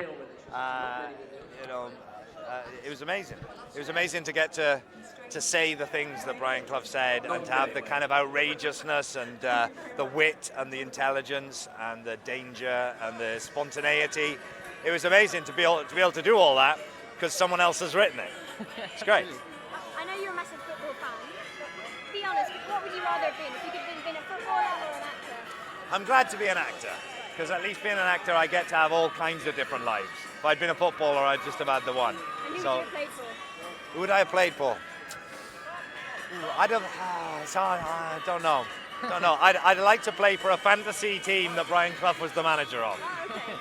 You know, it was amazing. It was amazing to get to say the things that Brian Clough said, and to have the kind of outrageousness and the wit and the intelligence and the danger and the spontaneity. It was amazing to be able to do all that because someone else has written it. It's great. I know you're a massive football fan, but be honest, what would you rather have been? If you could have been a footballer or an actor? I'm glad to be an actor, because at least being an actor I get to have all kinds of different lives. If I'd been a footballer, I'd just have had the one. And who would you have played for? Who would I have played for? I don't know. I'd like to play for a fantasy team that Brian Clough was the manager of. Oh, okay.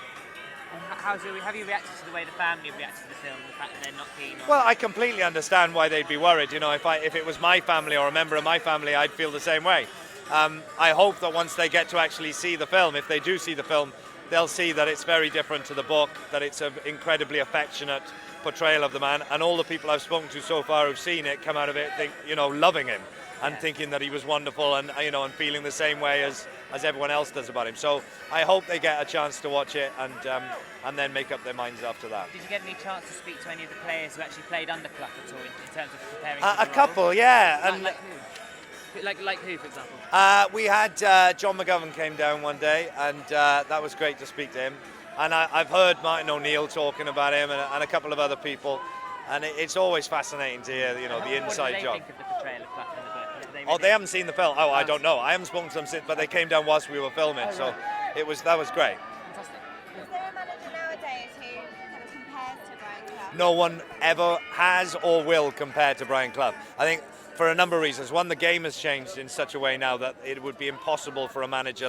Have you reacted to the way the family reacted to the film, the fact that they're not keen on... Well, I completely understand why they'd be worried. You know, if it was my family or a member of my family, I'd feel the same way. I hope that once they get to actually see the film, if they do see the film, they'll see that it's very different to the book, that it's an incredibly affectionate portrayal of the man, and all the people I've spoken to so far who've seen it come out of it loving him and thinking that he was wonderful, and and feeling the same way as everyone else does about him. So I hope they get a chance to watch it and then make up their minds after that. Did you get any chance to speak to any of the players who actually played under Clough at all in terms of preparing? A couple, yeah. Like who? Like who, for example? We had John McGovern came down one day, and that was great to speak to him. And I've heard Martin O'Neill talking about him, and a couple of other people, and it's always fascinating to hear the inside job. What do they think of the portrayal of Clough in the book? They haven't seen the film. Oh, I don't know. I haven't spoken to them since, but they came down whilst we were filming, so that was great. Fantastic. Is there a manager nowadays who kind of compares to Brian Clough? No one ever has or will compare to Brian Clough. I think for a number of reasons. One, the game has changed in such a way now that it would be impossible for a manager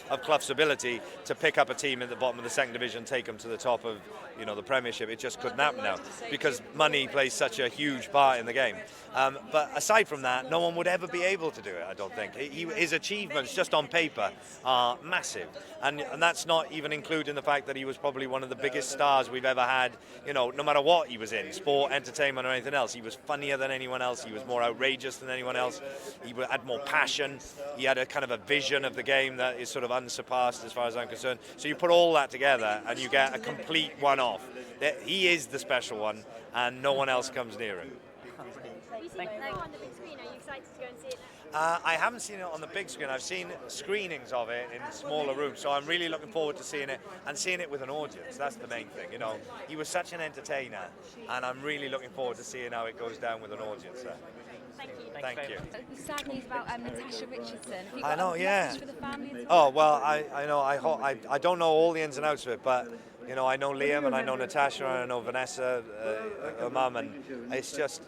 of Clough's ability to pick up a team at the bottom of the second division, take them to the top of the Premiership. It just couldn't happen now because money plays such a huge part in the game. But aside from that, no one would ever be able to do it, I don't think. His achievements just on paper are massive, and that's not even including the fact that he was probably one of the biggest stars we've ever had, no matter what he was in, sport, entertainment or anything else. He was funnier than anyone else, he was more outrageous than anyone else, he had more passion, he had a kind of a vision of the game that is sort of unsurpassed as far as I'm concerned. So you put all that together and you get a complete one-off. He is the special one and no one else comes near him. Have you seen it now on the big screen? Are you excited to go and see it now? I haven't seen it on the big screen. I've seen screenings of it in smaller rooms, so I'm really looking forward to seeing it and seeing it with an audience. That's the main thing. He was such an entertainer, and I'm really looking forward to seeing how it goes down with an audience there. Thank you. Thank you. Sad news about Natasha Richardson. Have you I got know, a yeah. message for the family? Oh well, I know. I don't know all the ins and outs of it, but I know Liam and I know Natasha and I know Vanessa, her mum, and it's just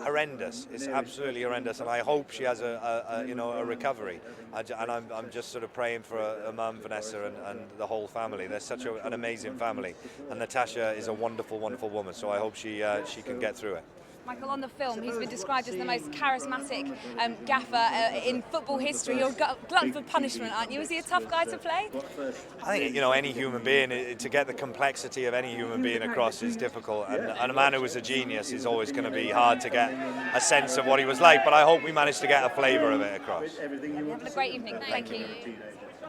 horrendous. It's absolutely horrendous, and I hope she has a recovery. And I'm just sort of praying for her mum, Vanessa, and the whole family. They're such an amazing family, and Natasha is a wonderful, wonderful woman. So I hope she can get through it. Michael, on the film, he's been described as the most charismatic gaffer in football history. You're a glutton for punishment, aren't you? Is he a tough guy to play? I think any human being, to get the complexity of any human being across is difficult, and a man who was a genius is always going to be hard to get a sense of what he was like, but I hope we managed to get a flavour of it across. Have a great evening. Thank you.